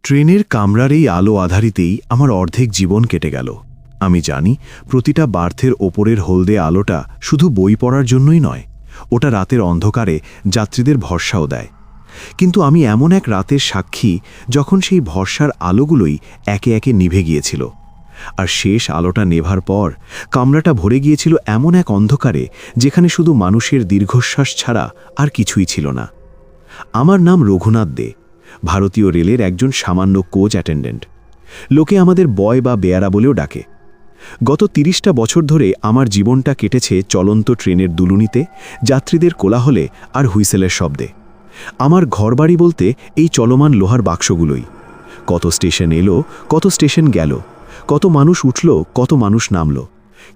ট্রেনের কামরার এই আলো আধারিতেই আমার অর্ধেক জীবন কেটে গেল। আমি জানি প্রতিটা বার্থের ওপরের হলদে আলোটা শুধু বই পড়ার জন্যই নয়, ওটা রাতের অন্ধকারে যাত্রীদের ভরসাও দেয়। কিন্তু আমি এমন এক রাতের সাক্ষী যখন সেই ভরসার আলোগুলোই একে একে নিভে গিয়েছিল। আর শেষ আলোটা নেভার পর কামরাটা ভরে গিয়েছিল এমন এক অন্ধকারে যেখানে শুধু মানুষের দীর্ঘশ্বাস ছাড়া আর কিছুই ছিল না। আমার নাম রঘুনাথ দে, ভারতীয় রেলের একজন সামান্য কোচ অ্যাটেন্ডেন্ট। লোকে আমাদের বয় বা বেয়ারা বলেও ডাকে। গত ৩০টা বছর ধরে আমার জীবনটা কেটেছে চলন্ত ট্রেনের দুলুনিতে, যাত্রীদের কোলাহলে আর হুইসেলের শব্দে। আমার ঘরবাড়ি বলতে এই চলমান লোহার বাক্সগুলোই। কত স্টেশন এলো, কত স্টেশন গেল, কত মানুষ উঠল, কত মানুষ নামল,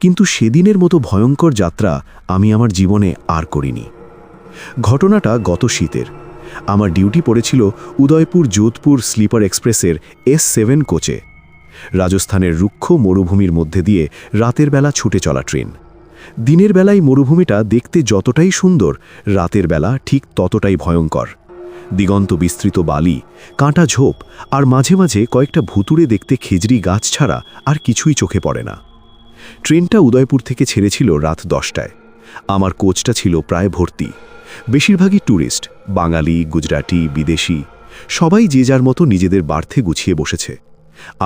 কিন্তু সেদিনের মতো ভয়ঙ্কর যাত্রা আমি আমার জীবনে আর করিনি। ঘটনাটা গত শীতের। আমার ডিউটি পড়েছিল উদয়পুর যোধপুর স্লিপার এক্সপ্রেসের S7 কোচে। রাজস্থানের রুক্ষ মরুভূমির মধ্যে দিয়ে রাতের বেলা ছুটে চলা ট্রেন। দিনের বেলায় মরুভূমিটা দেখতে যতটাই সুন্দর, রাতের বেলা ঠিক ততটাই ভয়ঙ্কর। দিগন্ত বিস্তৃত বালি, কাঁটা ঝোপ আর মাঝে মাঝে কয়েকটা ভুতুড়ে দেখতে খেজড়ি গাছ ছাড়া আর কিছুই চোখে পড়ে না। ট্রেনটা উদয়পুর থেকে ছেড়েছিল রাত 10টায়। আমার কোচটা ছিল প্রায় ভর্তি, বেশিরভাগই ট্যুরিস্ট, বাঙালি, গুজরাটি, বিদেশি, সবাই যে যার মতো নিজেদের বার্থে গুছিয়ে বসেছে।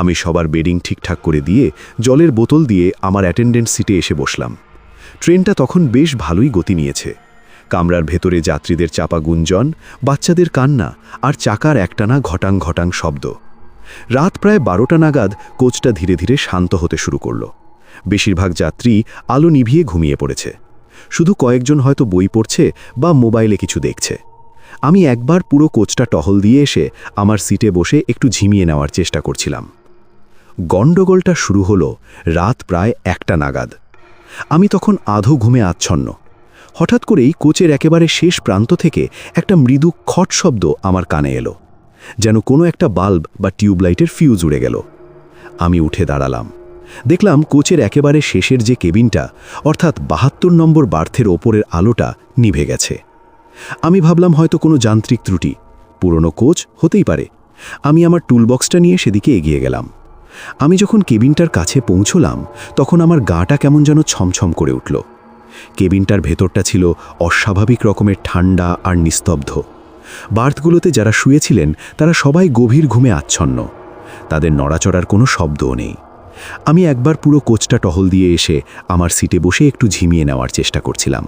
আমি সবার বেডিং ঠিকঠাক করে দিয়ে জলের বোতল দিয়ে আমার অ্যাটেন্ডেন্ট সিটে এসে বসলাম। ট্রেনটা তখন বেশ ভালোই গতি নিয়েছে। কামরার ভেতরে যাত্রীদের চাপা গুঞ্জন, বাচ্চাদের কান্না আর চাকার একটানা ঘটাং ঘটাং শব্দ। রাত প্রায় 12টা নাগাদ কোচটা ধীরে ধীরে শান্ত হতে শুরু করল। বেশিরভাগ যাত্রী আলো নিভিয়ে ঘুমিয়ে পড়েছে। শুধু কয়েকজন হয়তো বই পড়ছে বা মোবাইলে কিছু দেখছে। আমি একবার পুরো কোচটা টহল দিয়ে এসে আমার সিটে বসে একটু ঝিমিয়ে নেওয়ার চেষ্টা করছিলাম। গণ্ডগোলটা শুরু হলো রাত প্রায় 1টা নাগাদ। আমি তখন আধো ঘুমে আচ্ছন্ন। হঠাৎ করেই কোচের একেবারে শেষ প্রান্ত থেকে একটা মৃদু খট শব্দ আমার কানে এলো, যেন কোনো একটা বাল্ব বা টিউবলাইটের ফিউজ উড়ে গেল। আমি উঠে দাঁড়ালাম। দেখলাম কোচের একেবারে শেষের যে কেবিনটা, অর্থাৎ 72 নম্বর বার্থের ওপরের আলোটা নিভে গেছে। আমি ভাবলাম হয়তো কোনো যান্ত্রিক ত্রুটি, পুরনো কোচ হতেই পারে। আমি আমার টুলবক্সটা নিয়ে সেদিকে এগিয়ে গেলাম। আমি যখন কেবিনটার কাছে পৌঁছলাম তখন আমার গাটা কেমন যেন ছমছম করে উঠল। কেবিনটার ভেতরটা ছিল অস্বাভাবিক রকমের ঠান্ডা আর নিস্তব্ধ। বার্থগুলোতে যারা শুয়েছিলেন তারা সবাই গভীর ঘুমে আচ্ছন্ন। তাদের নড়াচড়ার কোনো শব্দও নেই। আমি একবার পুরো কোচটা টহল দিয়ে এসে আমার সিটে বসে একটু ঝিমিয়ে নেওয়ার চেষ্টা করছিলাম।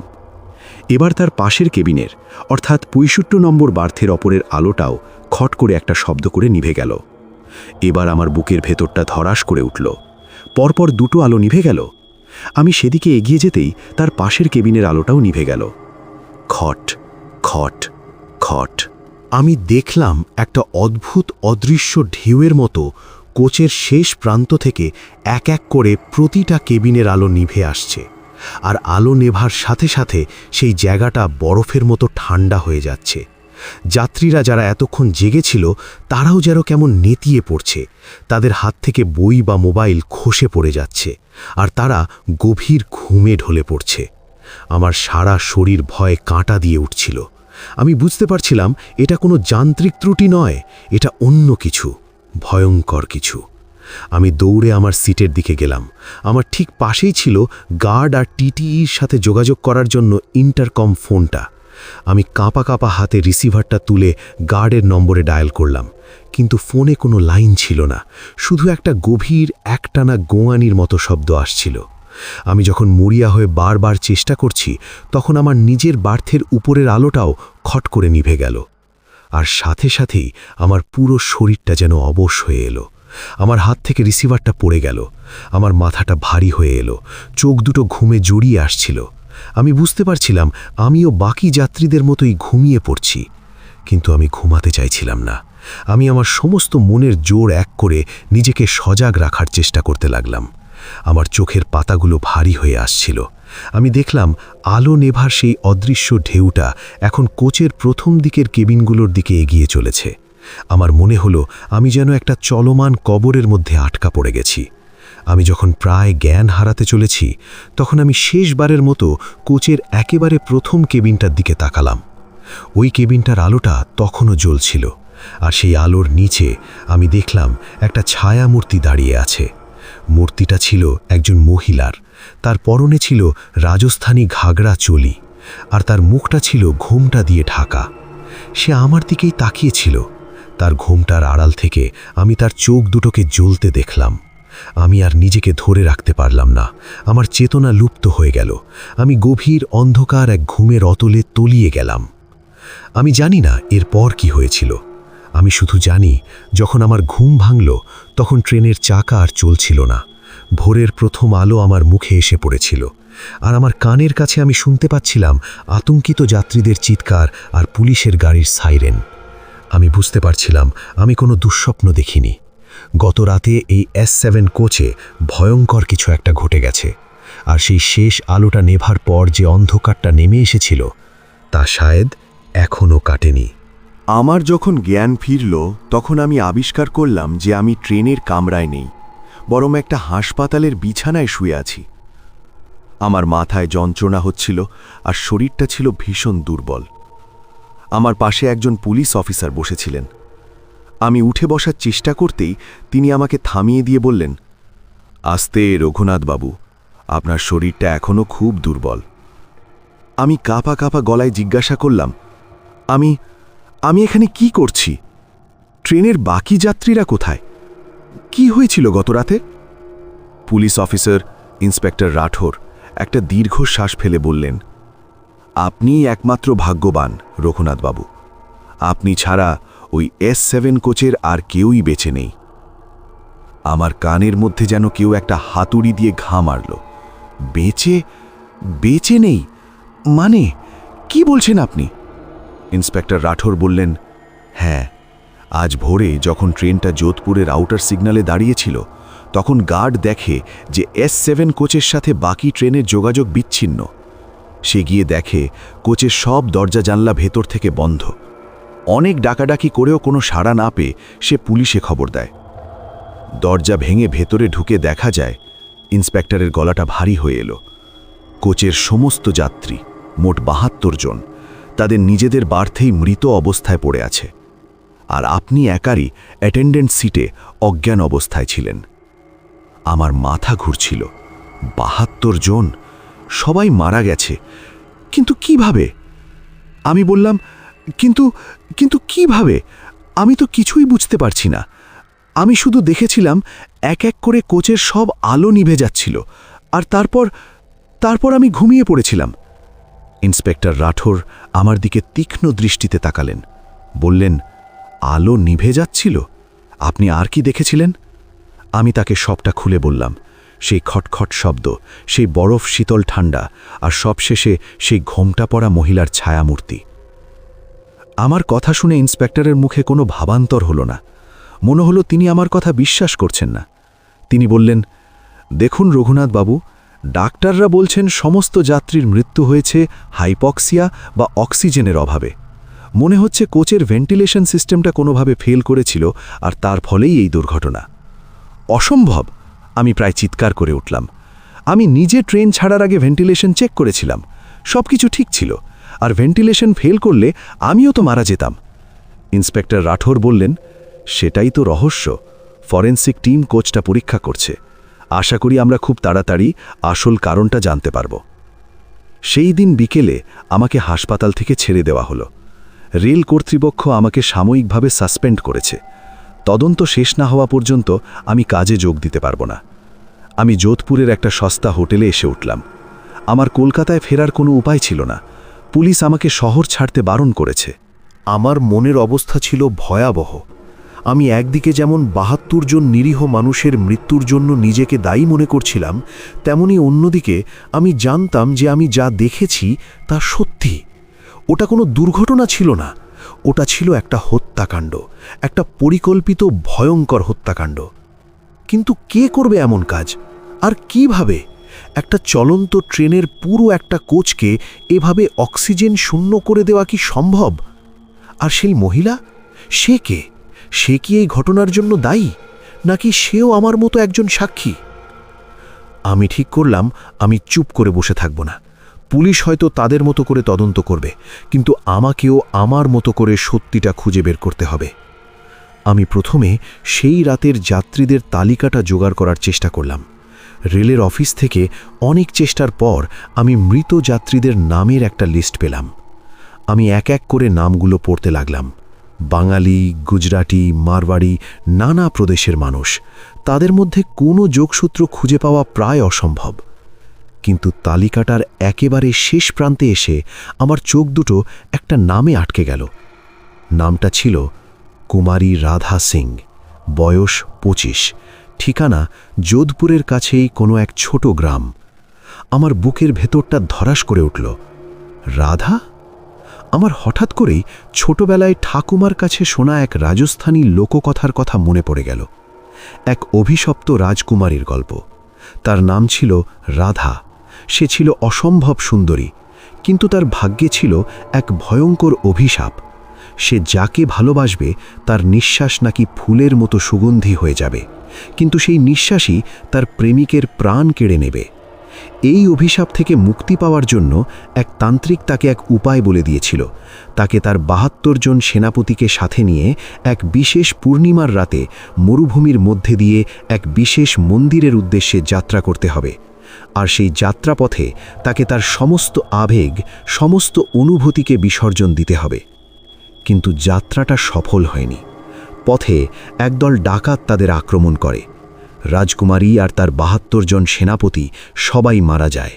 এবার তার পাশের কেবিনের, অর্থাৎ 65 নম্বর বার্থের ওপরের আলোটাও খট করে একটা শব্দ করে নিভে গেল। এবার আমার বুকের ভেতরটা ধরাস করে উঠল। পরপর দুটো আলো নিভে গেল। আমি সেদিকে এগিয়ে যেতেই তার পাশের কেবিনের আলোটাও নিভে গেল। খট খট খট। আমি দেখলাম একটা অদ্ভুত অদৃশ্য ঢেউয়ের মতো কোচের শেষ প্রান্ত থেকে এক এক করে প্রতিটা কেবিনের আলো নিভে আসছে। আর আলো নেভার সাথে সাথে সেই জায়গাটা বরফের মতো ঠান্ডা হয়ে যাচ্ছে। যাত্রীরা যারা এতক্ষণ জেগেছিল তারাও যেন কেমন নেতিয়ে পড়ছে। তাদের হাত থেকে বই বা মোবাইল খসে পড়ে যাচ্ছে, আর তারা গভীর ঘুমে ঢলে পড়ছে। আমার সারা শরীর ভয়ে কাঁটা দিয়ে উঠছিল। আমি বুঝতে পারছিলাম এটা কোনো যান্ত্রিক ত্রুটি নয়, এটা অন্য কিছু, ভয়ঙ্কর কিছু। আমি দৌড়ে আমার সিটের দিকে গেলাম। আমার ঠিক পাশেই ছিল গার্ড আর টিটিইর সাথে যোগাযোগ করার জন্য ইন্টারকম ফোনটা। আমি কাঁপা কাঁপা হাতে রিসিভারটা তুলে গার্ডের নম্বরে ডায়াল করলাম, কিন্তু ফোনে কোনো লাইন ছিল না। শুধু একটা গভীর একটানা গোঙানির মতো শব্দ আসছিল। আমি যখন মরিয়া হয়ে বারবার চেষ্টা করছি তখন আমার নিজের বার্থের উপরের আলোটাও খট করে নিভে গেল। আর সাথে সাথেই আমার পুরো শরীরটা যেন অবশ হয়ে এলো। আমার হাত থেকে রিসিভারটা পড়ে গেল। আমার মাথাটা ভারী হয়ে এলো, চোখ দুটো ঘুমে জড়িয়ে আসছিল। আমি বুঝতে পারছিলাম আমিও বাকি যাত্রীদের মতোই ঘুমিয়ে পড়ছি, কিন্তু আমি ঘুমাতে চাইছিলাম না। আমি আমার সমস্ত মনের জোর এক করে নিজেকে সজাগ রাখার চেষ্টা করতে লাগলাম। আমার চোখের পাতাগুলো ভারী হয়ে আসছিল। আমি দেখলাম আলো নেভার সেই অদৃশ্য ঢেউটা এখন কোচের প্রথম দিকের কেবিনগুলোর দিকে এগিয়ে চলেছে। আমার মনে হলো আমি যেন একটা চলমান কবরের মধ্যে আটকা পড়ে গেছি। আমি যখন প্রায় জ্ঞান হারাতে চলেছি তখন আমি শেষবারের মতো কোচের একেবারে প্রথম কেবিনটার দিকে তাকালাম। ওই কেবিনটার আলোটা তখনও জ্বলছিল। আর সেই আলোর নিচে আমি দেখলাম একটা ছায়া মূর্তি দাঁড়িয়ে আছে। মূর্তিটা ছিল একজন মহিলার। তার পরনে ছিল রাজস্থানী ঘাগরা চলি, আর তার মুখটা ছিল ঘোমটা দিয়ে ঢাকা। সে আমার দিকেই তাকিয়েছিল। তার ঘোমটার আড়াল থেকে আমি তার চোখ দুটোকে জ্বলতে দেখলাম। আমি আর নিজেকে ধরে রাখতে পারলাম না। আমার চেতনা লুপ্ত হয়ে গেল। আমি গভীর অন্ধকার এক ঘুমের অতলে তলিয়ে গেলাম। আমি জানি না এরপর কি হয়েছিল। আমি শুধু জানি, যখন আমার ঘুম ভাঙল তখন ট্রেনের চাকা আর চলছিল না। ভোরের প্রথম আলো আমার মুখে এসে পড়েছিল, আর আমার কানের কাছে আমি শুনতে পাচ্ছিলাম আতঙ্কিত যাত্রীদের চিৎকার আর পুলিশের গাড়ির সাইরেন। আমি বুঝতে পারছিলাম আমি কোনো দুঃস্বপ্ন দেখিনি। গত রাতে এই S7 কোচে ভয়ঙ্কর কিছু একটা ঘটে গেছে, আর সেই শেষ আলোটা নেভার পর যে অন্ধকারটা নেমে এসেছিল তা শায়দ এখনও কাটেনি। আমার যখন জ্ঞান ফিরল তখন আমি আবিষ্কার করলাম যে আমি ট্রেনের কামরায় নেই, বরং একটা হাসপাতালের বিছানায় শুয়ে আছি। আমার মাথায় যন্ত্রণা হচ্ছিল আর শরীরটা ছিল ভীষণ দুর্বল। আমার পাশে একজন পুলিশ অফিসার বসেছিলেন। আমি উঠে বসার চেষ্টা করতেই তিনি আমাকে থামিয়ে দিয়ে বললেন, আস্তে রঘুনাথ বাবু, আপনার শরীরটা এখনও খুব দুর্বল। আমি কাঁপা কাঁপা গলায় জিজ্ঞাসা করলাম, আমি এখানে কি করছি? ট্রেনের বাকি যাত্রীরা কোথায়? কি হয়েছিল গত রাতে? পুলিশ অফিসার ইন্সপেক্টর রাঠোর একটা দীর্ঘশ্বাস ফেলে বললেন, আপনিই একমাত্র ভাগ্যবান রঘুনাথ বাবু। আপনি ছাড়া ওই S7 কোচের আর কেউই বেঁচে নেই। আমার কানের মধ্যে যেন কেউ একটা হাতুড়ি দিয়ে ঘা মারল। বেঁচে নেই মানে কি বলছেন আপনি? ইন্সপেক্টর রাঠোর বললেন, হ্যাঁ, আজ ভোরে যখন ট্রেনটা যোধপুরের আউটার সিগন্যালে দাঁড়িয়েছিল তখন গার্ড দেখে যে S7 কোচের সাথে বাকি ট্রেনের যোগাযোগ বিচ্ছিন্ন। সে গিয়ে দেখে কোচের সব দরজা জানলা ভেতর থেকে বন্ধ। অনেক ডাকাডাকি করেও কোনো সাড়া না পেয়ে সে পুলিশে খবর দেয়। দরজা ভেঙে ভেতরে ঢুকে দেখা যায় ইন্সপেক্টরের গলাটা ভারী হয়ে এলো। কোচের সমস্ত যাত্রী, মোট ৭২ জন, তাদের নিজেদের বার্থেই মৃত অবস্থায় পড়ে আছে, আর আপনি একারই অ্যাটেন্ডেন্ট সিটে অজ্ঞান অবস্থায় ছিলেন। আমার মাথা ঘুরছিল। ৭২ জন, সবাই মারা গেছে, কিন্তু কিভাবে? আমি বললাম, কিন্তু কিভাবে? আমি তো কিছুই বুঝতে পারছি না। আমি শুধু দেখেছিলাম এক এক করে কোচের সব আলো নিভে যাচ্ছিল, আর তারপর আমি ঘুমিয়ে পড়েছিলাম। ইন্সপেক্টর রাঠোর আমার দিকে তীক্ষ্ণ দৃষ্টিতে তাকালেন, বললেন, আলো নিভে যাচ্ছিল? আপনি আর কি দেখেছিলেন? আমি তাকে সবটা খুলে বললাম। সেই খটখট শব্দ, সেই বরফ শীতল ঠান্ডা, আর সবশেষে সেই ঘোমটা পড়া মহিলার ছায়ামূর্তি। আমার কথা শুনে ইন্সপেক্টরের মুখে কোনো ভাবান্তর হলো না। মনে হলো তিনি আমার কথা বিশ্বাস করছেন না। তিনি বললেন, দেখুন রঘুনাথ বাবু, ডাক্তাররা বলছেন সমস্ত যাত্রীর মৃত্যু হয়েছে হাইপক্সিয়া বা অক্সিজেনের অভাবে। মনে হচ্ছে কোচের ভেন্টিলেশন সিস্টেমটা কোনোভাবে ফেল করেছিল, আর তার ফলেই এই দুর্ঘটনা। অসম্ভব! আমি প্রায় চিৎকার করে উঠলাম। আমি নিজে ট্রেন ছাড়ার আগে ভেন্টিলেশন চেক করেছিলাম, সব কিছু ঠিক ছিল, আর ভেন্টিলেশন ফেল করলে আমিও তো মারা যেতাম। ইন্সপেক্টর রাঠোর বললেন, সেটাই তো রহস্য। ফরেনসিক টিম কোচটা পরীক্ষা করছে। আশা করি আমরা খুব তাড়াতাড়ি আসল কারণটা জানতে পারব। সেই দিন বিকেলে আমাকে হাসপাতাল থেকে ছেড়ে দেওয়া হলো। রেল কর্তৃপক্ষ আমাকে সাময়িকভাবে সাসপেন্ড করেছে। তদন্ত শেষ না হওয়া পর্যন্ত আমি কাজে যোগ দিতে পারব না। আমি যোধপুরের একটা সস্তা হোটেলে এসে উঠলাম। আমার কলকাতায় ফেরার কোনো উপায় ছিল না। পুলিশ আমাকে শহর ছাড়তে বারণ করেছে। আমার মনের অবস্থা ছিল ভয়াবহ। আমি একদিকে যেমন ৭২ জন নিরীহ মানুষের মৃত্যুর জন্য নিজেকে দায়ী মনে করছিলাম, তেমনি অন্যদিকে আমি জানতাম যে আমি যা দেখেছি তা সত্যি। ওটা কোনো দুর্ঘটনা ছিল না, ওটা ছিল একটা হত্যাকাণ্ড, একটা পরিকল্পিত ভয়ঙ্কর হত্যাকাণ্ড। কিন্তু কে করবে এমন কাজ, আর কিভাবে? একটা চলন্ত ট্রেনের পুরো একটা কোচকে এভাবে অক্সিজেন শূন্য করে দেওয়া কি সম্ভব? আর সেই মহিলা, সে কে? সে কি এই ঘটনার জন্য দায়ী, নাকি সেও আমার মতো একজন সাক্ষী? আমি ঠিক করলাম আমি চুপ করে বসে থাকব না। পুলিশ হয়তো তাদের মতো করে তদন্ত করবে, কিন্তু আমাকেও আমার মতো করে সত্যিটা খুঁজে বের করতে হবে। আমি প্রথমে সেই রাতের যাত্রীদের তালিকাটা জোগাড় করার চেষ্টা করলাম। রেলের অফিস থেকে অনেক চেষ্টার পর আমি মৃত যাত্রীদের নামের একটা লিস্ট পেলাম। আমি এক এক করে নামগুলো পড়তে লাগলাম। বাঙালি, গুজরাটি, মারওয়াড়ি, নানা প্রদেশের মানুষ। তাদের মধ্যে কোনো যোগসূত্র খুঁজে পাওয়া প্রায় অসম্ভব। কিন্তু তালিকাটার একেবারে শেষ প্রান্তে এসে আমার চোখ দুটো একটা নামে আটকে গেল। নামটা ছিল কুমারী রাধা সিং, বয়স 25, ঠিকানা যোধপুরের কাছেই কোনো এক ছোট গ্রাম। আমার বুকের ভেতরটা ধরাস করে উঠল। রাধা? আমার হঠাৎ করেই ছোটবেলায় ঠাকুমার কাছে শোনা এক রাজস্থানী লোককথার কথা মনে পড়ে গেল। এক অভিশপ্ত রাজকুমারীর গল্প। তার নাম ছিল রাধা। সে ছিল অসম্ভব সুন্দরী, কিন্তু তার ভাগ্যে ছিল এক ভয়ঙ্কর অভিশাপ। সে যাকে ভালোবাসবে তার নিঃশ্বাস নাকি ফুলের মতো সুগন্ধি হয়ে যাবে, কিন্তু সেই নিঃশ্বাসই তার প্রেমিকের প্রাণ কেড়ে নেবে। এই অভিশাপ থেকে মুক্তি পাওয়ার জন্য এক তান্ত্রিক তাকে এক উপায় বলে দিয়েছিল। তাকে তার ৭২ জন সেনাপতিকে সাথে নিয়ে এক বিশেষ পূর্ণিমার রাতে মরুভূমির মধ্যে দিয়ে এক বিশেষ মন্দিরের উদ্দেশ্যে যাত্রা করতে হবে। আর সেই যাত্রাপথে তাকে তার সমস্ত আবেগ, সমস্ত অনুভূতিকে বিসর্জন দিতে হবে। কিন্তু যাত্রাটা সফল হয়নি। পথে একদল ডাকাত তাদের আক্রমণ করে। রাজকুমারী আর তার ৭২ জন সেনাপতি সবাই মারা যায়।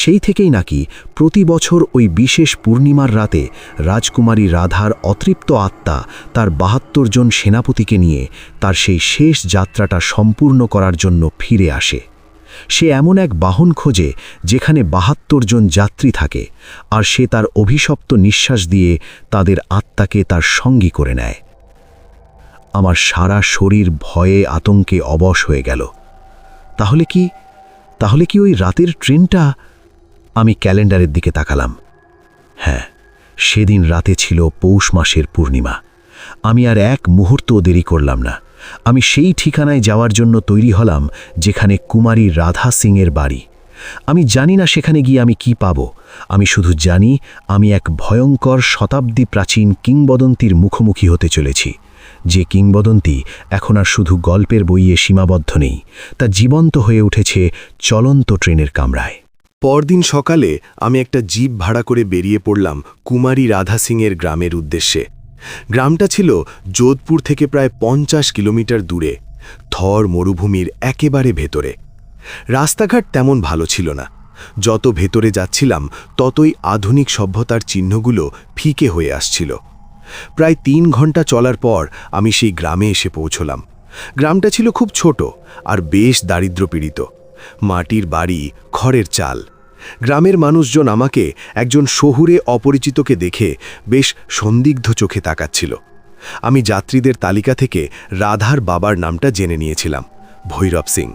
সেই থেকেই নাকি প্রতি বছর ওই বিশেষ পূর্ণিমার রাতে রাজকুমারী রাধার অতৃপ্ত আত্মা তার ৭২ জন সেনাপতিকে নিয়ে তার সেই শেষ যাত্রাটা সম্পূর্ণ করার জন্য ফিরে আসে। সে এমন এক বাহন খোঁজে যেখানে ৭২ জন যাত্রী থাকে, আর সে তার অভিশপ্ত নিঃশ্বাস দিয়ে তাদের আত্মাকে তার সঙ্গী করে নেয়। আমার সারা শরীর ভয়ে আতঙ্কে অবশ হয়ে গেল। তাহলে কি ওই রাতের ট্রেনটা? আমি ক্যালেন্ডারের দিকে তাকালাম। হ্যাঁ, সেদিন রাতে ছিল পৌষ মাসের পূর্ণিমা। আমি আর এক মুহূর্তও দেরি করলাম না। আমি সেই ঠিকানায় যাওয়ার জন্য তৈরি হলাম যেখানে কুমারী রাধা সিংয়ের বাড়ি। আমি জানি না সেখানে গিয়ে আমি কি পাব। আমি শুধু জানি আমি এক ভয়ঙ্কর শতাব্দী প্রাচীন কিংবদন্তির মুখোমুখি হতে চলেছি। যে কিংবদন্তি এখন আর শুধু গল্পের বইয়ে সীমাবদ্ধ নেই, তা জীবন্ত হয়ে উঠেছে চলন্ত ট্রেনের কামরায়। পরদিন সকালে আমি একটা জিপ ভাড়া করে বেরিয়ে পড়লাম কুমারী রাধা সিংয়ের গ্রামের উদ্দেশ্যে। গ্রামটা ছিল যোধপুর থেকে প্রায় 50 কিলোমিটার দূরে, থর মরুভূমির একেবারে ভেতরে। রাস্তাঘাট তেমন ভালো ছিল না। যত ভেতরে যাচ্ছিলাম ততই আধুনিক সভ্যতার চিহ্নগুলো ফিকে হয়ে আসছিল। প্রায় 3 ঘন্টা চলার পর আমি সেই গ্রামে এসে পৌঁছলাম। গ্রামটা ছিল খুব ছোট আর বেশ দারিদ্র্যপীড়িত। মাটির বাড়ি, খড়ের চাল। গ্রামের মানুষজন আমাকে একজন শহুরে অপরিচিতকে দেখে বেশ সন্দিগ্ধ চোখে তাকাচ্ছিল। আমি যাত্রীদের তালিকা থেকে রাধার বাবার নামটা জেনে নিয়েছিলাম, ভৈরব সিং।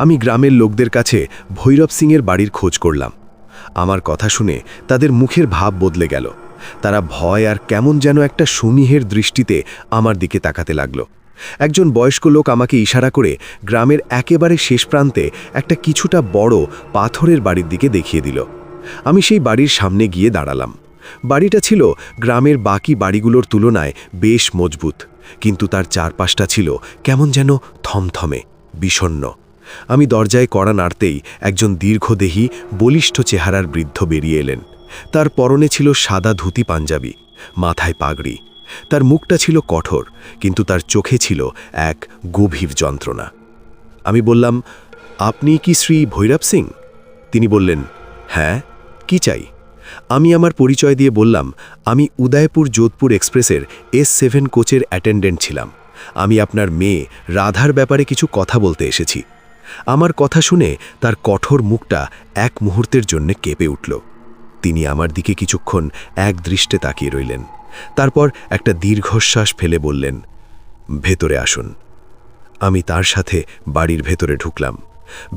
আমি গ্রামের লোকদের কাছে ভৈরব সিংয়ের বাড়ির খোঁজ করলাম। আমার কথা শুনে তাদের মুখের ভাব বদলে গেল। তারা ভয় আর কেমন যেন একটা সুমিহের দৃষ্টিতে আমার দিকে তাকাতে লাগলো। একজন বয়স্ক লোক আমাকে ইশারা করে গ্রামের একেবারে শেষ প্রান্তে একটা কিছুটা বড় পাথরের বাড়ির দিকে দেখিয়ে দিল। আমি সেই বাড়ির সামনে গিয়ে দাঁড়ালাম। বাড়িটা ছিল গ্রামের বাকি বাড়িগুলোর তুলনায় বেশ মজবুত, কিন্তু তার চারপাশটা ছিল কেমন যেন থমথমে, বিষণ্ণ। আমি দরজায় কড়া নাড়তেই একজন দীর্ঘদেহী, বলিষ্ঠ চেহারার বৃদ্ধ বেরিয়ে এলেন। তার পরনে ছিল সাদা ধুতি পাঞ্জাবি, মাথায় পাগড়ি। তার মুখটা ছিল কঠোর, কিন্তু তার চোখে ছিল এক গভীর যন্ত্রণা। আমি বললাম, আপনি কি শ্রী ভৈরব সিং? তিনি বললেন, হ্যাঁ, কি চাই? আমি আমার পরিচয় দিয়ে বললাম, আমি উদয়পুর যোধপুর এক্সপ্রেসের S7 কোচের অ্যাটেন্ডেন্ট ছিলাম। আমি আপনার মেয়ে রাধার ব্যাপারে কিছু কথা বলতে এসেছি। আমার কথা শুনে তার কঠোর মুখটা এক মুহূর্তের জন্য কেঁপে উঠল। তিনি আমার দিকে কিছুক্ষণ এক দৃষ্টে তাকিয়ে রইলেন। তারপর একটা দীর্ঘশ্বাস ফেলে বললেন, ভেতরে আসুন। আমি তার সাথে বাড়ির ভেতরে ঢুকলাম।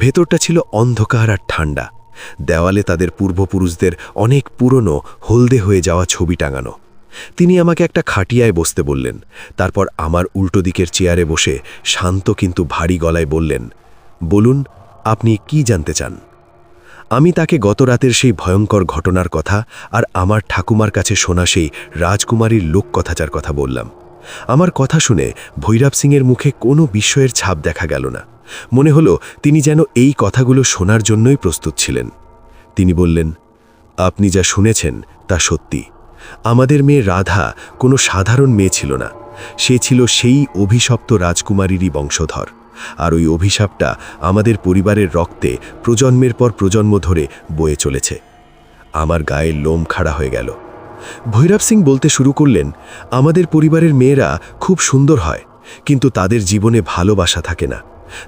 ভেতরটা ছিল অন্ধকার আর ঠান্ডা। দেওয়ালে তাদের পূর্বপুরুষদের অনেক পুরনো, হলদে হয়ে যাওয়া ছবি টাঙানো। তিনি আমাকে একটা খাটিয়ায় বসতে বললেন। তারপর আমার উল্টো দিকের চেয়ারে বসে শান্ত কিন্তু ভারী গলায় বললেন, বলুন, আপনি কি জানতে চান? আমি তাকে গত রাতের সেই ভয়ঙ্কর ঘটনার কথা আর আমার ঠাকুমার কাছে শোনা সেই রাজকুমারীর লোককথাচার কথা বললাম। আমার কথা শুনে ভৈরব সিংয়ের মুখে কোনো বিস্ময়ের ছাপ দেখা গেল না। মনে হলো তিনি যেন এই কথাগুলো শোনার জন্যই প্রস্তুত ছিলেন। তিনি বললেন, আপনি যা শুনেছেন তা সত্যি। আমাদের মেয়ে রাধা কোনো সাধারণ মেয়ে ছিল না। সে ছিল সেই অভিশপ্ত রাজকুমারীরই বংশধর। আর ওই অভিশাপটা আমাদের পরিবারের রক্তে প্রজন্মের পর প্রজন্ম ধরে বয়ে চলেছে। আমার গায়ের লোম খাড়া হয়ে গেল। ভৈরব সিং বলতে শুরু করলেন, আমাদের পরিবারের মেয়েরা খুব সুন্দর হয়, কিন্তু তাদের জীবনে ভালোবাসা থাকে না।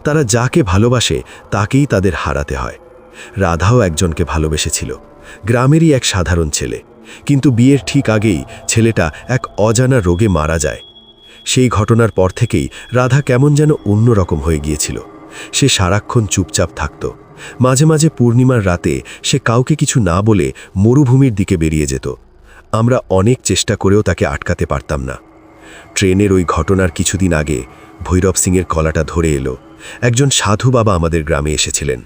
তারা যাকে ভালোবাসে তাকেই তাদের হারাতে হয়। রাধাও একজনকে ভালোবেসেছিল, গ্রামেরই এক সাধারণ ছেলে, কিন্তু বিয়ের ঠিক আগেই ছেলেটা এক অজানা রোগে মারা যায়। সেই ঘটনার পর থেকেই রাধা কেমন যেন অন্যরকম হয়ে গিয়েছিল। সে সারাক্ষণ চুপচাপ থাকত। মাঝে মাঝে পূর্ণিমার রাতে সে কাউকে কিছু না বলে মরুভূমির দিকে বেরিয়ে যেত। আমরা অনেক চেষ্টা করেও তাকে আটকাতে পারতাম না। ট্রেনের ওই ঘটনার কিছুদিন আগে ভৈরব সিংয়ের কলাটা ধরে এলো। একজন সাধু বাবা আমাদের গ্রামে এসেছিলেন।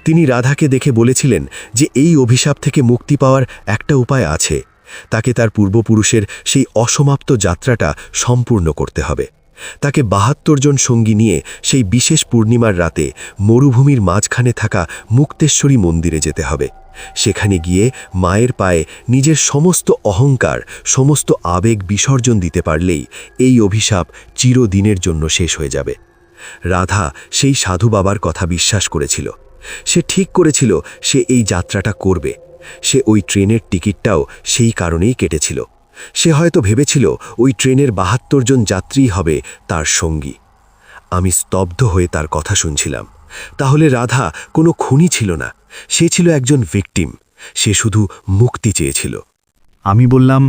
তিনি রাধাকে দেখে বলেছিলেন যে এই অভিশাপ থেকে মুক্তি পাওয়ার একটা উপায় আছে। তাকে তার পূর্বপুরুষের সেই অসমাপ্ত যাত্রাটা সম্পূর্ণ করতে হবে। তাকে ৭২ জন সঙ্গী নিয়ে সেই বিশেষ পূর্ণিমার রাতে মরুভূমির মাঝখানে থাকা মুক্তেশ্বরী মন্দিরে যেতে হবে। সেখানে গিয়ে মায়ের পায়ে নিজের সমস্ত অহংকার, সমস্ত আবেগ বিসর্জন দিতে পারলেই এই অভিশাপ চিরদিনের জন্য শেষ হয়ে যাবে। রাধা সেই সাধু বাবার কথা বিশ্বাস করেছিল। সে ঠিক করেছিল সে এই যাত্রাটা করবে। সে ওই ট্রেনের টিকিটটাও সেই কারণেই কেটেছিল। সে হয়তো ভেবেছিল ওই ট্রেনের ৭২ জন যাত্রীই হবে তার সঙ্গী। আমি স্তব্ধ হয়ে তার কথা শুনছিলাম। তাহলে রাধা কোনো খুনি ছিল না, সে ছিল একজন ভিকটিম। সে শুধু মুক্তি চেয়েছিল। আমি বললাম,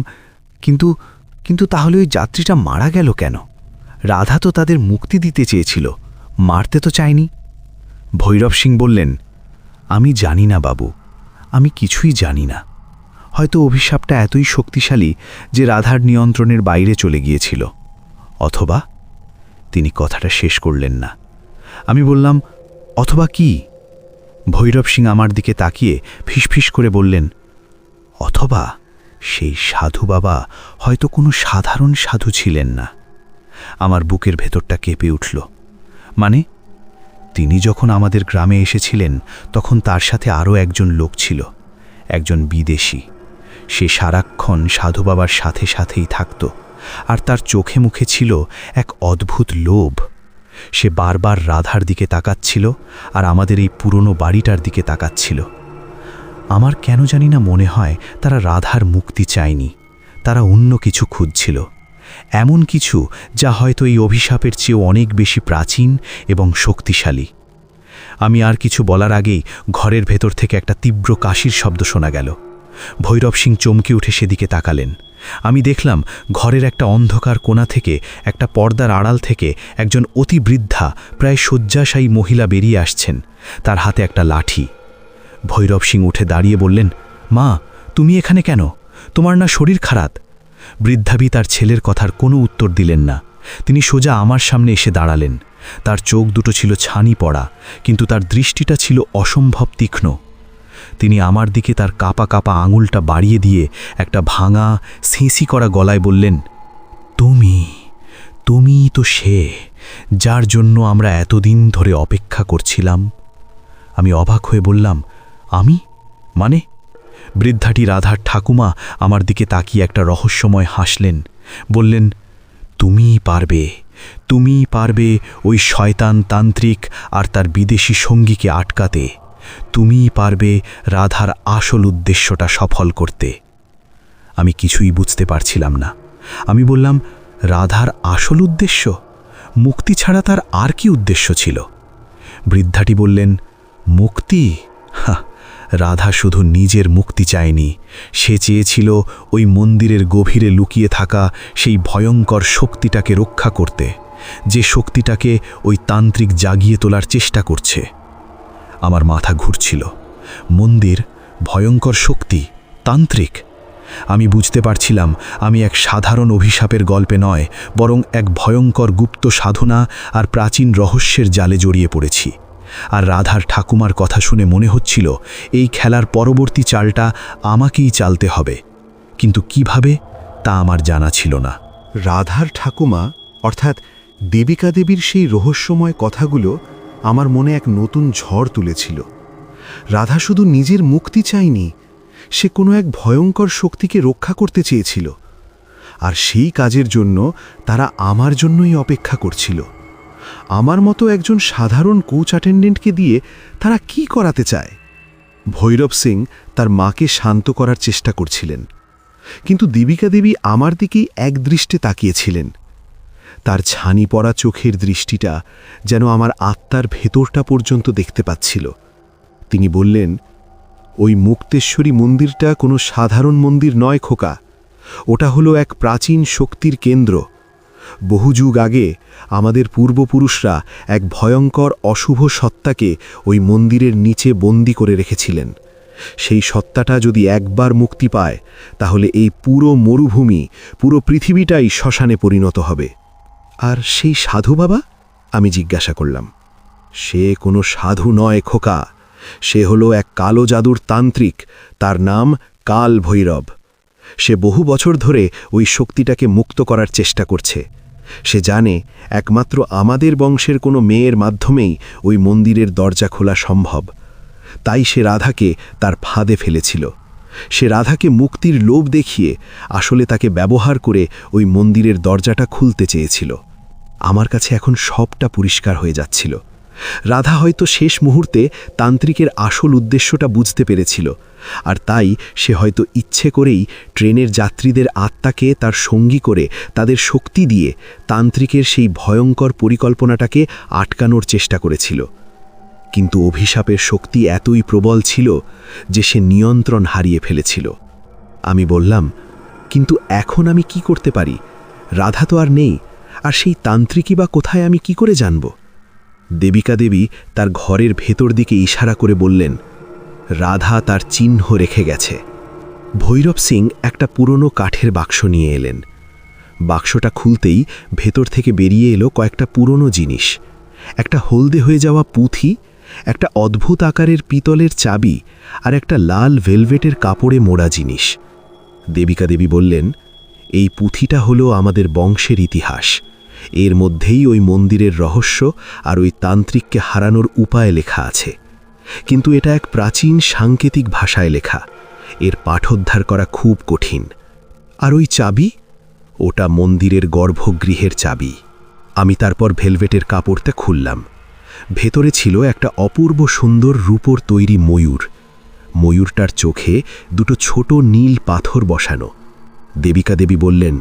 কিন্তু তাহলে ওই যাত্রীটা মারা গেল কেন? রাধা তো তাদের মুক্তি দিতে চেয়েছিল, মারতে তো চায়নি। ভৈরব সিং বললেন, আমি জানি না বাবু, আমি কিছুই জানি না। হয়তো অভিশাপটা এতই শক্তিশালী যে রাধার নিয়ন্ত্রণের বাইরে চলে গিয়েছিল। অথবা তিনি কথাটা শেষ করলেন না। আমি বললাম, অথবা কি? ভৈরব সিং আমার দিকে তাকিয়ে ফিসফিস করে বললেন, অথবা সেই সাধু বাবা হয়তো কোনো সাধারণ সাধু ছিলেন না। আমার বুকের ভেতরটা কেঁপে উঠল। মানে, তিনি যখন আমাদের গ্রামে এসেছিলেন তখন তার সাথে আরও একজন লোক ছিল, একজন বিদেশি। সে সারাক্ষণ সাধু বাবার সাথে সাথেই থাকত, আর তার চোখে মুখে ছিল এক অদ্ভুত লোভ। সে বারবার রাধার দিকে তাকাচ্ছিল আর আমাদের এই পুরনো বাড়িটার দিকে তাকাচ্ছিল। আমার কেন জানি না মনে হয় তারা রাধার মুক্তি চায়নি, তারা অন্য কিছু খুঁজছিল, এমন কিছু যা হয়তো এই অভিশাপের চেয়েও অনেক বেশি প্রাচীন এবং শক্তিশালী। আমি আর কিছু বলার আগেই ঘরের ভেতর থেকে একটা তীব্র কাশির শব্দ শোনা গেল। ভৈরব সিং চমকে উঠে সেদিকে তাকালেন। আমি দেখলাম ঘরের একটা অন্ধকার কোণা থেকে, একটা পর্দার আড়াল থেকে একজন অতি বৃদ্ধা, প্রায় শয্যাশায়ী মহিলা বেরিয়ে আসছেন, তার হাতে একটা লাঠি। ভৈরব সিং উঠে দাঁড়িয়ে বললেন, মা, তুমি এখানে কেন? তোমার না শরীর খারাপ? বৃদ্ধাবি তার ছেলের কথার কোনো উত্তর দিলেন না। তিনি সোজা আমার সামনে এসে দাঁড়ালেন। তার চোখ দুটো ছিল ছানি পড়া, কিন্তু তার দৃষ্টিটা ছিল অসম্ভব তীক্ষ্ণ। তিনি আমার দিকে তার কাপা কাপা আঙুলটা বাড়িয়ে দিয়ে একটা ভাঙা, ছেঁচি করা গলায় বললেন, তুমি তো সে যার জন্য আমরা এতদিন ধরে অপেক্ষা করছিলাম। আমি অবাক হয়ে বললাম, আমি? মানে? বৃদ্ধাটি রাধার ঠাকুমা আমার দিকে তাকিয়ে একটা রহস্যময় হাসলেন। বললেন, তুমিই পারবে ওই শয়তান তান্ত্রিক আর তার বিদেশি সঙ্গীকে আটকাতে। তুমিই পারবে রাধার আসল উদ্দেশ্যটা সফল করতে। আমি কিছুই বুঝতে পারছিলাম না। আমি বললাম, রাধার আসল উদ্দেশ্য? মুক্তি ছাড়া তার আর কি উদ্দেশ্য ছিল? বৃদ্ধাটি বললেন, মুক্তি? রাধা শুধু নিজের মুক্তি চায়নি, সে চেয়েছিল ওই মন্দিরের গভীরে লুকিয়ে থাকা সেই ভয়ঙ্কর শক্তিটাকে রক্ষা করতে, যে শক্তিটাকে ওই তান্ত্রিক জাগিয়ে তোলার চেষ্টা করছে। আমার মাথা ঘুরছিল। মন্দির, ভয়ঙ্কর শক্তি, তান্ত্রিক। আমি বুঝতে পারছিলাম আমি এক সাধারণ অভিশাপের গল্পে নয়, বরং এক ভয়ঙ্কর গুপ্ত সাধনা আর প্রাচীন রহস্যের জালে জড়িয়ে পড়েছি। আর রাধার ঠাকুমার কথা শুনে মনে হচ্ছিল এই খেলার পরবর্তী চালটা আমাকেই চালতে হবে, কিন্তু কিভাবে তা আমার জানা ছিল না। রাধার ঠাকুমা অর্থাৎ দেবিকা দেবীর সেই রহস্যময় কথাগুলো আমার মনে এক নতুন ঝড় তুলেছিল। রাধা শুধু নিজের মুক্তি চায়নি, সে কোনো এক ভয়ঙ্কর শক্তিকে রক্ষা করতে চেয়েছিল, আর সেই কাজের জন্য তারা আমার জন্যই অপেক্ষা করছিল। আমার মতো একজন সাধারণ কোচ অ্যাটেন্ডেন্টকে দিয়ে তারা কি করাতে চায়? ভৈরব সিং তার মাকে শান্ত করার চেষ্টা করছিলেন, কিন্তু দেবিকা দেবী আমার দিকেই একদৃষ্টে তাকিয়েছিলেন। তার ছানি পড়া চোখের দৃষ্টিটা যেন আমার আত্মার ভেতরটা পর্যন্ত দেখতে পাচ্ছিল। তিনি বললেন, ওই মুক্তেশ্বরী মন্দিরটা কোনো সাধারণ মন্দির নয় খোকা, ওটা হলো এক প্রাচীন শক্তির কেন্দ্র। বহু যুগ আগে আমাদের পূর্বপুরুষরা এক ভয়ঙ্কর অশুভ সত্তাকে ওই মন্দিরের নিচে বন্দী করে রেখেছিলেন। সেই সত্তাটা যদি একবার মুক্তি পায়, তাহলে এই পুরো মরুভূমি, পুরো পৃথিবীটাই শ্মশানে পরিণত হবে। আর সেই সাধু বাবা? আমি জিজ্ঞাসা করলাম। সে কোনো সাধু নয় খোকা, সে হলো এক কালো জাদুর তান্ত্রিক, তার নাম কাল ভৈরব। সে বহু বছর ধরে ওই শক্তিটাকে মুক্ত করার চেষ্টা করছে। সে জানে একমাত্র আমাদের বংশের কোনো মেয়ের মাধ্যমেই ওই মন্দিরের দরজা খোলা সম্ভব। তাই সে রাধাকে তার ফাঁদে ফেলেছিল। সে রাধাকে মুক্তির লোভ দেখিয়ে আসলে তাকে ব্যবহার করে ওই মন্দিরের দরজাটা খুলতে চেয়েছিল। আমার কাছে এখন সবটা পরিষ্কার হয়ে যাচ্ছিল। রাধা হয়তো শেষ মুহূর্তে তান্ত্রিকের আসল উদ্দেশ্যটা বুঝতে পেরেছিল, আর তাই সে হয়তো ইচ্ছে করেই ট্রেনের যাত্রীদের আত্মাকে তার সঙ্গী করে তাদের শক্তি দিয়ে তান্ত্রিকের সেই ভয়ঙ্কর পরিকল্পনাটাকে আটকানোর চেষ্টা করেছিল। কিন্তু অভিশাপের শক্তি এতই প্রবল ছিল যে সে নিয়ন্ত্রণ হারিয়ে ফেলেছিল। আমি বললাম, কিন্তু এখন আমি কি করতে পারি? রাধা তো আর নেই, আর সেই তান্ত্রিকই বা কোথায় আমি কি করে জানব? দেবিকা দেবী তার ঘরের ভেতর দিকে ইশারা করে বললেন, রাধা তার চিহ্ন রেখে গেছে। ভৈরব সিং একটা পুরনো কাঠের বাক্স নিয়ে এলেন। বাক্সটা খুলতেই ভেতর থেকে বেরিয়ে এলো কয়েকটা পুরনো জিনিস, একটা হলদে হয়ে যাওয়া পুঁথি, একটা অদ্ভুত আকারের পিতলের চাবি, আর একটা লাল ভেলভেটের কাপড়ে মোড়া জিনিস। দেবিকা দেবী বললেন, এই পুঁথিটা হলো আমাদের বংশের ইতিহাস। এর মধ্যেই ওই মন্দিরের রহস্য আর ওই তান্ত্রিককে হারানোর উপায় লেখা আছে। কিন্তু এটা এক প্রাচীন সাংকেতিক ভাষায় লেখা, এর পাঠোদ্ধার করা খুব কঠিন। আর ওই চাবি? ওটা মন্দিরের গর্ভগৃহের চাবি। আমি তারপর ভেলভেটের কাপড়টা খুললাম। ভেতরে ছিল একটা অপূর্ব সুন্দর রূপোর তৈরি ময়ূর। ময়ূরটার চোখে দুটো ছোট নীল পাথর বসানো। দেবিকা দেবী বললেন,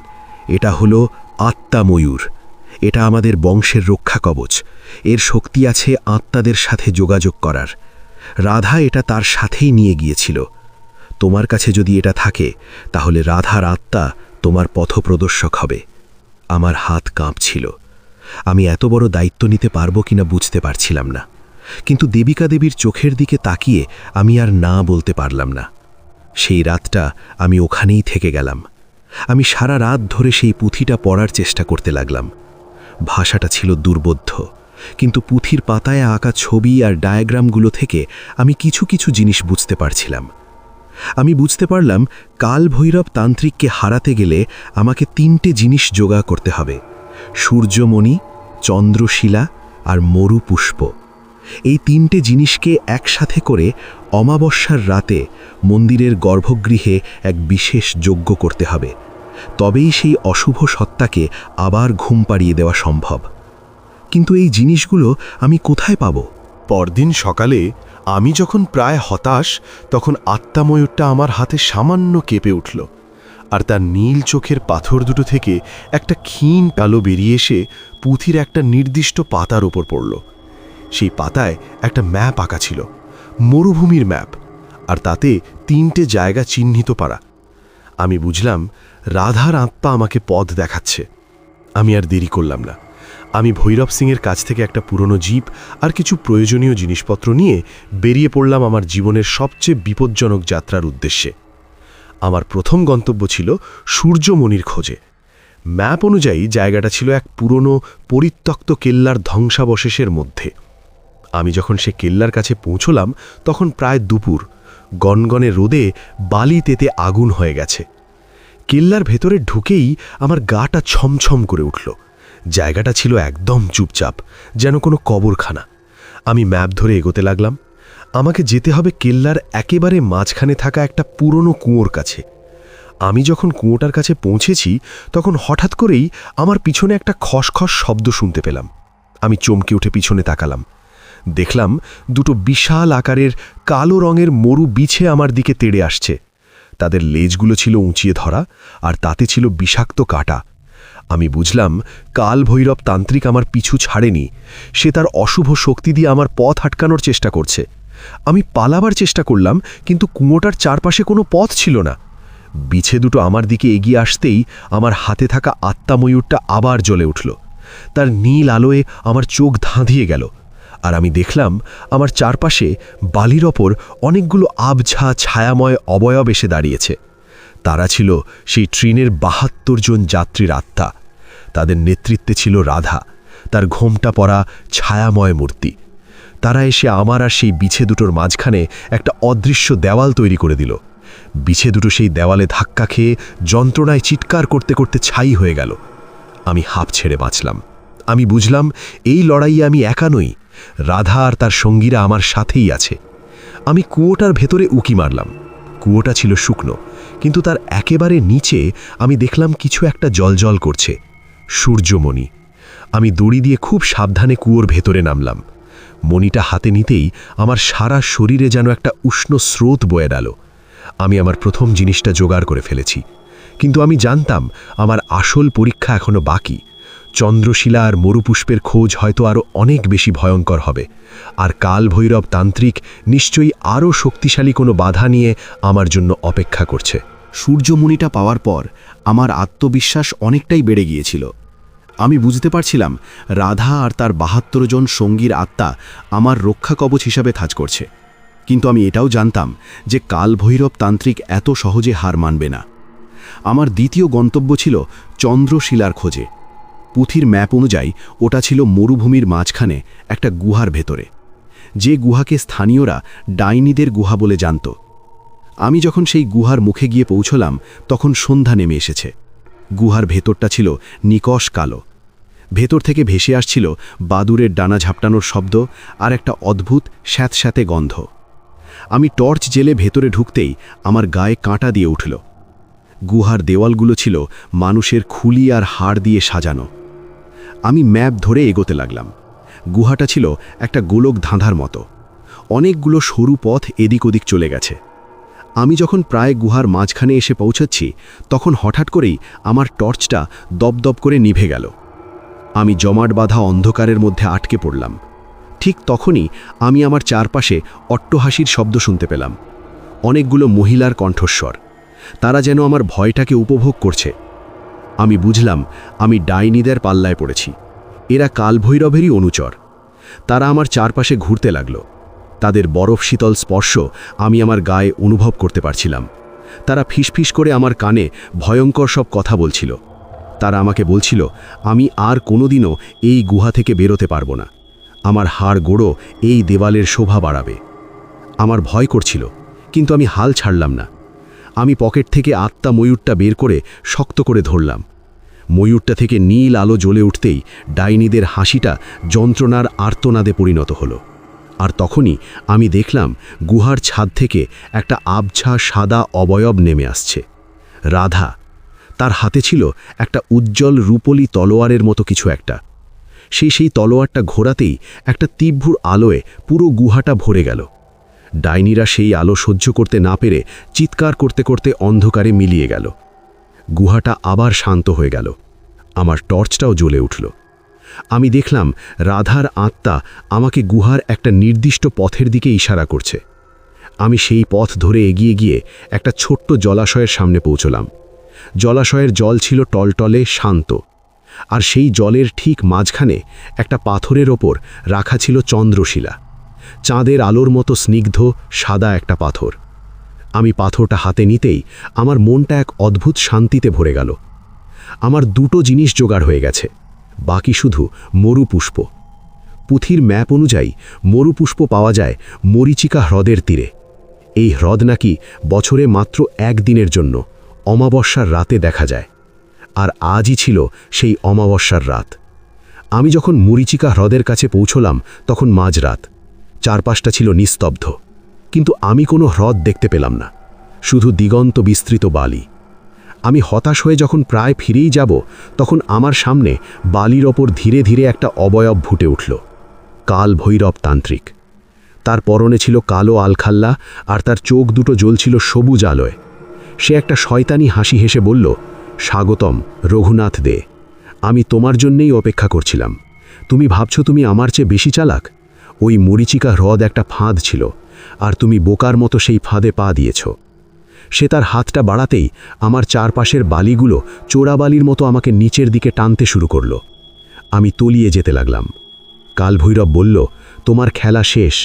এটা হলো আত্মা ময়ূর। এটা আমাদের বংশের রক্ষা কবচ। এর শক্তি আছে আত্মাদের সাথে যোগাযোগ করার। রাধা এটা তার সাথেই নিয়ে গিয়েছিল। তোমার কাছে যদি এটা থাকে, তাহলে রাধার আত্মা তোমার পথপ্রদর্শক হবে। আমার হাত কাঁপছিল। আমি এত বড় দায়িত্ব নিতে পারবো কিনা বুঝতে পারছিলাম না, কিন্তু দেবিকা দেবীর চোখের দিকে তাকিয়ে আমি আর না বলতে পারলাম না। সেই রাতটা আমি ওখানেই থেকে গেলাম। আমি সারা রাত ধরে সেই পুঁথিটা পড়ার চেষ্টা করতে লাগলাম। ভাষাটা ছিল দুর্বোধ্য, কিন্তু পুঁথির পাতায় আঁকা ছবি আর ডায়াগ্রামগুলো থেকে আমি কিছু কিছু জিনিস বুঝতে পারছিলাম। আমি বুঝতে পারলাম কাল ভৈরব তান্ত্রিককে হারাতে গেলে আমাকে 3টে জিনিস জোগাড় করতে হবে: সূর্যমণি, চন্দ্রশিলা আর মরু পুষ্প। এই 3টে জিনিসকে একসাথে করে অমাবস্যার রাতে মন্দিরের গর্ভগৃহে এক বিশেষ যজ্ঞ করতে হবে। তবেই সেই অশুভ সত্তাকে আবার ঘুম পাড়িয়ে দেওয়া সম্ভব। কিন্তু এই জিনিসগুলো আমি কোথায় পাব? পরদিন সকালে আমি যখন প্রায় হতাশ, তখন আত্মাময়ূরটা আমার হাতে সামান্য কেঁপে উঠল, আর তার নীল চোখের পাথর দুটো থেকে একটা ক্ষীণ কালো বেরিয়ে এসে পুঁথির একটা নির্দিষ্ট পাতার ওপর পড়ল। সেই পাতায় একটা ম্যাপ আঁকা ছিল, মরুভূমির ম্যাপ, আর তাতে 3টে জায়গা চিহ্নিত পারা। আমি বুঝলাম রাধার আত্মা আমাকে পথ দেখাচ্ছে। আমি আর দেরি করলাম না। আমি ভৈরব সিংয়ের কাছ থেকে একটা পুরনো জিপ আর কিছু প্রয়োজনীয় জিনিসপত্র নিয়ে বেরিয়ে পড়লাম আমার জীবনের সবচেয়ে বিপজ্জনক যাত্রার উদ্দেশ্যে। আমার প্রথম গন্তব্য ছিল সূর্যমণির খোঁজে। ম্যাপ অনুযায়ী জায়গাটা ছিল এক পুরনো পরিত্যক্ত কেল্লার ধ্বংসাবশেষের মধ্যে। আমি যখন সে কেল্লার কাছে পৌঁছলাম, তখন প্রায় দুপুর। গনগনে রোদে বালি তেতে আগুন হয়ে গেছে। কেল্লার ভেতরে ঢুকেই আমার গাটা ছমছম করে উঠল। জায়গাটা ছিল একদম চুপচাপ, যেন কোনো কবরখানা। আমি ম্যাপ ধরে এগোতে লাগলাম। আমাকে যেতে হবে কেল্লার একেবারে মাঝখানে থাকা একটা পুরনো কুয়োর কাছে। আমি যখন কুয়োটার কাছে পৌঁছেছি তখন হঠাৎ করেই আমার পিছনে একটা খসখস শব্দ শুনতে পেলাম। আমি চমকে উঠে পিছনে তাকালাম। দেখলাম দুটো বিশাল আকারের কালো রঙের মরু বিছে আমার দিকে তেড়ে আসছে। তাদের লেজগুলো ছিল উঁচিয়ে ধরা, আর তাতে ছিল বিষাক্ত কাঁটা। আমি বুঝলাম কাল ভৈরব তান্ত্রিক আমার পিছু ছাড়েনি। সে তার অশুভ শক্তি দিয়ে আমার পথ আটকানোর চেষ্টা করছে। আমি পালাবার চেষ্টা করলাম, কিন্তু কুয়োটার চারপাশে কোনো পথ ছিল না। বিছে দুটো আমার দিকে এগিয়ে আসতেই আমার হাতে থাকা আত্মা ময়ূরটা আবার জ্বলে উঠল। তার নীল আলোয় আমার চোখ ধাঁধিয়ে গেল, আর আমি দেখলাম আমার চারপাশে বালির ওপর অনেকগুলো আবঝা ছায়াময় অবয়ব এসে দাঁড়িয়েছে। তারা ছিল সেই ট্রেনের ৭২ জন যাত্রীর আত্মা। তাদের নেতৃত্বে ছিল রাধা, তার ঘোমটা পরা ছায়াময় মূর্তি। তারা এসে আমার আর সেই বিছে দুটোর মাঝখানে একটা অদৃশ্য দেওয়াল তৈরি করে দিল। বিছে দুটো সেই দেওয়ালে ধাক্কা খেয়ে যন্ত্রণায় চিৎকার করতে করতে ছাই হয়ে গেল। আমি হাঁপ ছেড়ে বাঁচলাম। আমি বুঝলাম এই লড়াইয়ে আমি একা নই, রাধা আর তার সঙ্গীরা আমার সাথেই আছে। আমি কুয়োটার ভেতরে উকি মারলাম। কুয়োটা ছিল শুকনো, কিন্তু তার একেবারে নিচে আমি দেখলাম কিছু একটা জ্বলজ্বল করছে, সূর্যমণি। আমি দড়ি দিয়ে খুব সাবধানে কুয়োর ভেতরে নামলাম। মণিটা হাতে নিতেই আমার সারা শরীরে যেন একটা উষ্ণ স্রোত বয়ে গেল। আমি আমার প্রথম জিনিসটা জোগাড় করে ফেলেছি, কিন্তু আমি জানতাম আমার আসল পরীক্ষা এখনো বাকি। চন্দ্রশিলা আর মরুপুষ্পের খোঁজ হয়তো আরও অনেক বেশি ভয়ঙ্কর হবে, আর কাল ভৈরব তান্ত্রিক নিশ্চয়ই আরও শক্তিশালী কোনো বাধা নিয়ে আমার জন্য অপেক্ষা করছে। সূর্যমণিটা পাওয়ার পর আমার আত্মবিশ্বাস অনেকটাই বেড়ে গিয়েছিল। আমি বুঝতে পারছিলাম রাধা আর তার ৭২ জন সঙ্গীর আত্মা আমার রক্ষা কবচ হিসাবে কাজ করছে। কিন্তু আমি এটাও জানতাম যে কাল ভৈরব তান্ত্রিক এত সহজে হার মানবে না। আমার দ্বিতীয় গন্তব্য ছিল চন্দ্রশিলার খোঁজে। পুঁথির ম্যাপ অনুযায়ী ওটা ছিল মরুভূমির মাঝখানে একটা গুহার ভেতরে, যে গুহাকে স্থানীয়রা ডাইনিদের গুহা বলে জানত। আমি যখন সেই গুহার মুখে গিয়ে পৌঁছলাম তখন সন্ধ্যা নেমে এসেছে। গুহার ভেতরটা ছিল নিকষ কালো। ভেতর থেকে ভেসে আসছিল বাদুরের ডানা ঝাপটানোর শব্দ আর একটা অদ্ভুত স্যাঁতস্যাঁতে গন্ধ। আমি টর্চ জেলে ভেতরে ঢুকতেই আমার গায়ে কাঁটা দিয়ে উঠল। গুহার দেওয়ালগুলো ছিল মানুষের খুলি আর হাড় দিয়ে সাজানো। আমি ম্যাপ ধরে এগোতে লাগলাম। গুহাটা ছিল একটা গোলক ধাঁধার মতো। অনেকগুলো সরু পথ এদিক ওদিক চলে গেছে। আমি যখন প্রায় গুহার মাঝখানে এসে পৌঁছাচ্ছি তখন হঠাৎ করেই আমার টর্চটা দপদপ করে নিভে গেল। আমি জমাট বাঁধা অন্ধকারের মধ্যে আটকে পড়লাম। ঠিক তখনই আমি আমার চারপাশে অট্টহাসির শব্দ শুনতে পেলাম। অনেকগুলো মহিলার কণ্ঠস্বর। তারা যেন আমার ভয়টাকে উপভোগ করছে। আমি বুঝলাম আমি ডাইনিদের পাল্লায় পড়েছি। এরা কালভৈরবেরই অনুচর। তারা আমার চারপাশে ঘুরতে লাগলো। তাদের বরফ শীতল স্পর্শ আমি আমার গায়ে অনুভব করতে পারছিলাম। তারা ফিসফিস করে আমার কানে ভয়ঙ্কর সব কথা বলছিল। তারা আমাকে বলছিল আমি আর কোনোদিনও এই গুহা থেকে বেরোতে পারবো না। আমার হাড় গোড়ো এই দেওয়ালের শোভা বাড়াবে। আমার ভয় করছিল, কিন্তু আমি হাল ছাড়লাম না। আমি পকেট থেকে আত্মা ময়ূরটা বের করে শক্ত করে ধরলাম। ময়ূরটা থেকে নীল আলো জ্বলে উঠতেই ডাইনিদের হাসিটা যন্ত্রণার আর্তনাদে পরিণত হলো। আর তখনই আমি দেখলাম গুহার ছাদ থেকে একটা আবছা সাদা অবয়ব নেমে আসছে। রাধা। তার হাতে ছিল একটা উজ্জ্বল রূপলি তলোয়ারের মতো কিছু একটা। সেই তলোয়ারটা ঘোরাতেই একটা তীব্র আলোয় পুরো গুহাটা ভরে গেল। ডাইনিরা সেই আলো সহ্য করতে না পেরে চিৎকার করতে করতে অন্ধকারে মিলিয়ে গেল। গুহাটা আবার শান্ত হয়ে গেল। আমার টর্চটাও জ্বলে উঠল। আমি দেখলাম রাধার আত্মা আমাকে গুহার একটা নির্দিষ্ট পথের দিকে ইশারা করছে। আমি সেই পথ ধরে এগিয়ে গিয়ে একটা ছোট্ট জলাশয়ের সামনে পৌঁছলাম। জলাশয়ের জল ছিল টলটলে শান্ত, আর সেই জলের ঠিক মাঝখানে একটা পাথরের ওপর রাখা ছিল চন্দ্রশিলা, চাঁদের আলোর মতো স্নিগ্ধ সাদা একটা পাথর। আমি পাথরটা হাতে নিতেই আমার মনটা এক অদ্ভুত শান্তিতে ভরে গেল। আমার দুটো জিনিস জোগাড় হয়ে গেছে, বাকি শুধু মরুপুষ্প। পুঁথির ম্যাপ অনুযায়ী মরুপুষ্প পাওয়া যায় মরীচিকা হ্রদের তীরে। এই হ্রদ নাকি বছরে মাত্র 1 দিনের জন্য অমাবস্যার রাতে দেখা যায়। আর আজই ছিল সেই অমাবস্যার রাত। আমি যখন মরীচিকা হ্রদের কাছে পৌঁছলাম তখন মাঝরাত। চারপাশটা ছিল নিস্তব্ধ, কিন্তু আমি কোনো হ্রদ দেখতে পেলাম না, শুধু দিগন্ত বিস্তৃত বালি। আমি হতাশ হয়ে যখন প্রায় ফিরেই যাব তখন আমার সামনে বালির ওপর ধীরে ধীরে একটা অবয়ব ফুটে উঠল। কাল ভৈরব তান্ত্রিক। তার পরনে ছিল কালো আলখাল্লা আর তার চোখ দুটো জ্বলছিল সবুজ আলোয়। সে একটা শয়তানি হাসি হেসে বলল, স্বাগতম রঘুনাথ দে, আমি তোমার জন্যেই অপেক্ষা করছিলাম। তুমি ভাবছো তুমি আমার চেয়ে বেশি চালাক? ওই মরীচিকা হ্রদ একটা ফাঁদ ছিল, আর তুমি বোকার মতো সেই ফাঁদে পা দিয়েছ। সে তার হাতটা বাড়াতেই আমার চারপাশের বালিগুলো চোরাবালির মতো আমাকে নিচের দিকে টানতে শুরু করল। আমি তলিয়ে যেতে লাগলাম। কালভৈরব বলল, তোমার খেলা শেষ।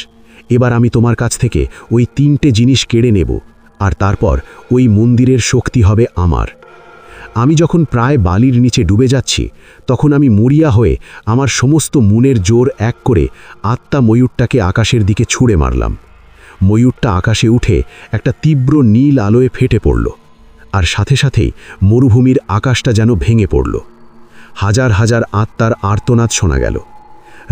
এবার আমি তোমার কাছ থেকে ওই 3টে জিনিস কেড়ে নেব, আর তারপর ওই মন্দিরের শক্তি হবে আমার। আমি যখন প্রায় বালির নিচে ডুবে যাচ্ছি তখন আমি মরিয়া হয়ে আমার সমস্ত মনের জোর এক করে আত্মা ময়ূরটাকে আকাশের দিকে ছুঁড়ে মারলাম। ময়ূরটা আকাশে উঠে একটা তীব্র নীল আলোয় ফেটে পড়ল, আর সাথে সাথেই মরুভূমির আকাশটা যেন ভেঙে পড়ল। হাজার হাজার আত্মার আর্তনাদ শোনা গেল।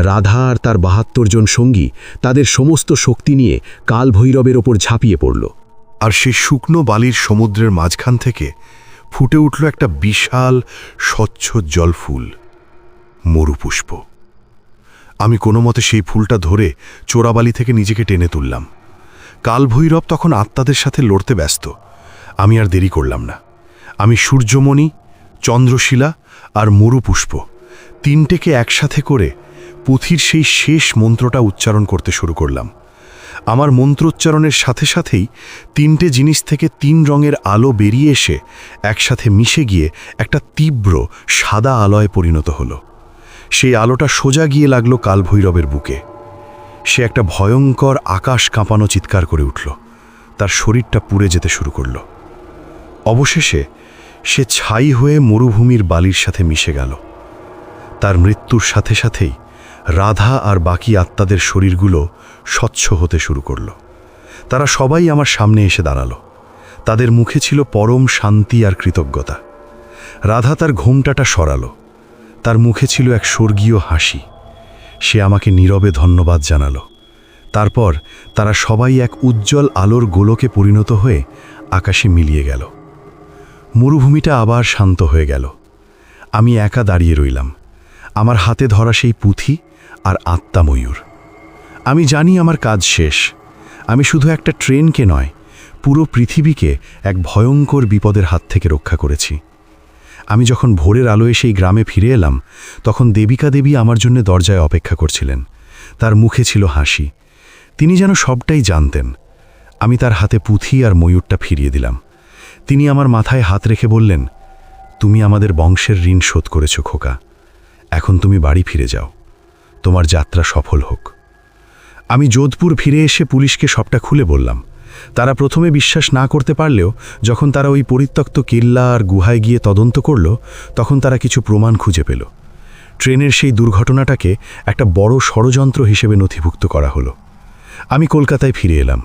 রাধা আর তার ৭২ জন সঙ্গী তাদের সমস্ত শক্তি নিয়ে কালভৈরবের ওপর ঝাঁপিয়ে পড়ল। আর সেই শুকনো বালির সমুদ্রের মাঝখান থেকে ফুটে উঠল একটা বিশাল স্বচ্ছ জলফুল, মরুপুষ্প। আমি কোনো মতে সেই ফুলটা ধরে চোরাবালি থেকে নিজেকে টেনে তুললাম। কালভৈরব তখন আত্মাদের সাথে লড়তে ব্যস্ত। আমি আর দেরি করলাম না। আমি সূর্যমণি, চন্দ্রশিলা আর মরুপুষ্প 3টেকে একসাথে করে পুঁথির সেই শেষ মন্ত্রটা উচ্চারণ করতে শুরু করলাম। আমার মন্ত্রোচ্চারণের সাথে সাথেই 3টে জিনিস থেকে 3 রঙের আলো বেরিয়ে এসে একসাথে মিশে গিয়ে একটা তীব্র সাদা আলোয় পরিণত হলো। সেই আলোটা সোজা গিয়ে লাগলো কালভৈরবের বুকে। সে একটা ভয়ঙ্কর আকাশ কাঁপানো চিৎকার করে উঠল। তার শরীরটা পুড়ে যেতে শুরু করল। অবশেষে সে ছাই হয়ে মরুভূমির বালির সাথে মিশে গেল। তার মৃত্যুর সাথে সাথেই রাধা আর বাকি আত্মাদের শরীরগুলো স্বচ্ছ হতে শুরু করল। তারা সবাই আমার সামনে এসে দাঁড়ালো। তাদের মুখে ছিল পরম শান্তি আর কৃতজ্ঞতা। রাধা তার ঘোমটাটা সরালো। তার মুখে ছিল এক স্বর্গীয় হাসি। সে আমাকে নীরবে ধন্যবাদ জানালো। তারপর তারা সবাই এক উজ্জ্বল আলোর গোলকে পরিণত হয়ে আকাশে মিলিয়ে গেল। মরুভূমিটা আবার শান্ত হয়ে গেল। আমি একা দাঁড়িয়ে রইলাম, আমার হাতে ধরা সেই পুঁথি আর আত্মা ময়ূর। আমি জানি আমার কাজ শেষ। আমি শুধু একটা ট্রেনকে নয়, পুরো পৃথিবীকে এক ভয়ঙ্কর বিপদের হাত থেকে রক্ষা করেছি। আমি যখন ভোরের আলোয় সেই গ্রামে ফিরে এলাম তখন দেবিকা দেবী আমার জন্য দরজায় অপেক্ষা করছিলেন। তার মুখে ছিল হাসি। তিনি যেন সবটাই জানতেন। আমি তার হাতে পুঁথি আর ময়ূরটা ফিরিয়ে দিলাম। তিনি আমার মাথায় হাত রেখে বললেন, তুমি আমাদের বংশের ঋণ শোধ করেছ খোকা। এখন তুমি বাড়ি ফিরে যাও। তোমার যাত্রা সফল হোক। আমি যোধপুর ফিরে এসে পুলিশকে সবটা খুলে বললাম। তারা প্রথমে বিশ্বাস না করতে পারলেও যখন তারা ওই পরিত্যক্ত কিল্লা আর গুহায় গিয়ে তদন্ত করল তখন তারা কিছু প্রমাণ খুঁজে পেল। ট্রেনের সেই দুর্ঘটনাটাকে একটা বড় ষড়যন্ত্র হিসেবে নথিভুক্ত করা হলো। আমি কলকাতায় ফিরে এলাম।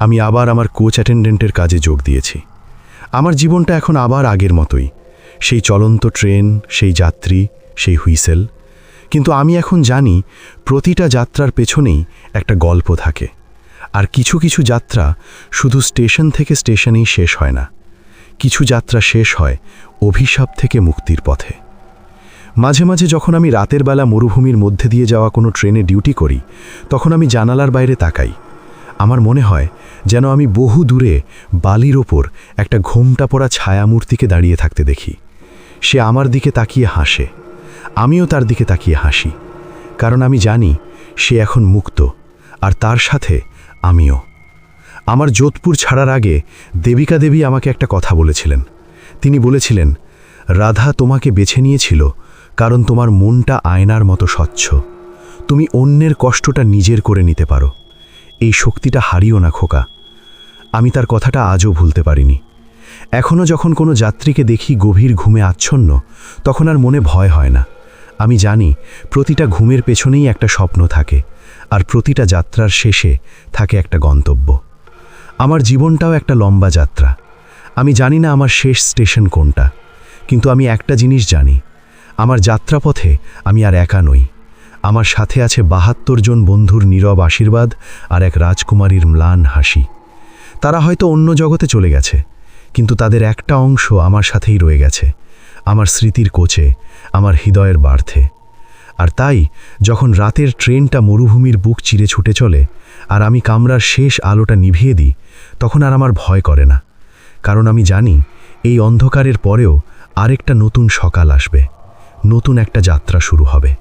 আমি আবার আমার কোচ অ্যাটেন্ডেন্টের কাজে যোগ দিয়েছি। আমার জীবনটা এখন আবার আগের মতোই, সেই চলন্ত ট্রেন, সেই যাত্রী, সেই হুইসেল। কিন্তু আমি এখন জানি প্রতিটা যাত্রার পেছনেই একটা গল্প থাকে। আর কিছু কিছু যাত্রা শুধু স্টেশন থেকে স্টেশনেই শেষ হয় না, কিছু যাত্রা শেষ হয় অভিশাপ থেকে মুক্তির পথে। মাঝে মাঝে যখন আমি রাতের বেলা মরুভূমির মধ্যে দিয়ে যাওয়া কোনো ট্রেনে ডিউটি করি তখন আমি জানালার বাইরে তাকাই। আমার মনে হয় যেন আমি বহু দূরে বালির ওপর একটা ঘোমটা পড়া ছায়ামূর্তিকে দাঁড়িয়ে থাকতে দেখি। সে আমার দিকে তাকিয়ে হাসে, আমিও তার দিকে তাকিয়ে হাসি, কারণ আমি জানি সে এখন মুক্ত, আর তার সাথে আমিও। আমার যোধপুর ছাড়ার আগে দেবিকা দেবী আমাকে একটা কথা বলেছিলেন। তিনি বলেছিলেন, রাধা তোমাকে বেছে নিয়েছিল কারণ তোমার মনটা আয়নার মতো স্বচ্ছ। তুমি অন্যের কষ্টটা নিজের করে নিতে পারো। এই শক্তিটা হারিও না খোকা। আমি তার কথাটা আজও ভুলতে পারিনি। এখনও যখন কোনো যাত্রীকে দেখি গভীর ঘুমে আচ্ছন্ন তখন আর মনে ভয় হয় না। আমি জানি প্রতিটা ঘুমের পেছনেই একটা স্বপ্ন থাকে, আর প্রতিটা যাত্রার শেষে থাকে একটা গন্তব্য। আমার জীবনটাও একটা লম্বা যাত্রা। আমি জানি না আমার শেষ স্টেশন কোনটা, কিন্তু আমি একটা জিনিস জানি, আমার যাত্রাপথে আমি আর একা নই। আমার সাথে আছে ৭২ জন বন্ধুর নীরব আশীর্বাদ আর এক রাজকুমারীর ম্লান হাসি। তারা হয়তো অন্য জগতে চলে গেছে, কিন্তু তাদের একটা অংশ আমার সাথেই রয়ে গেছে, আমার স্মৃতির কোচে, আমার হৃদয়ের বার্থে। আর তাই যখন রাতের ট্রেনটা মরুভূমির বুক চিরে ছুটে চলে আর আমি কামরার শেষ আলোটা নিভিয়ে দিই, তখন আর আমার ভয় করে না, কারণ আমি জানি এই অন্ধকারের পরেও আরেকটা নতুন সকাল আসবে, নতুন একটা যাত্রা শুরু হবে।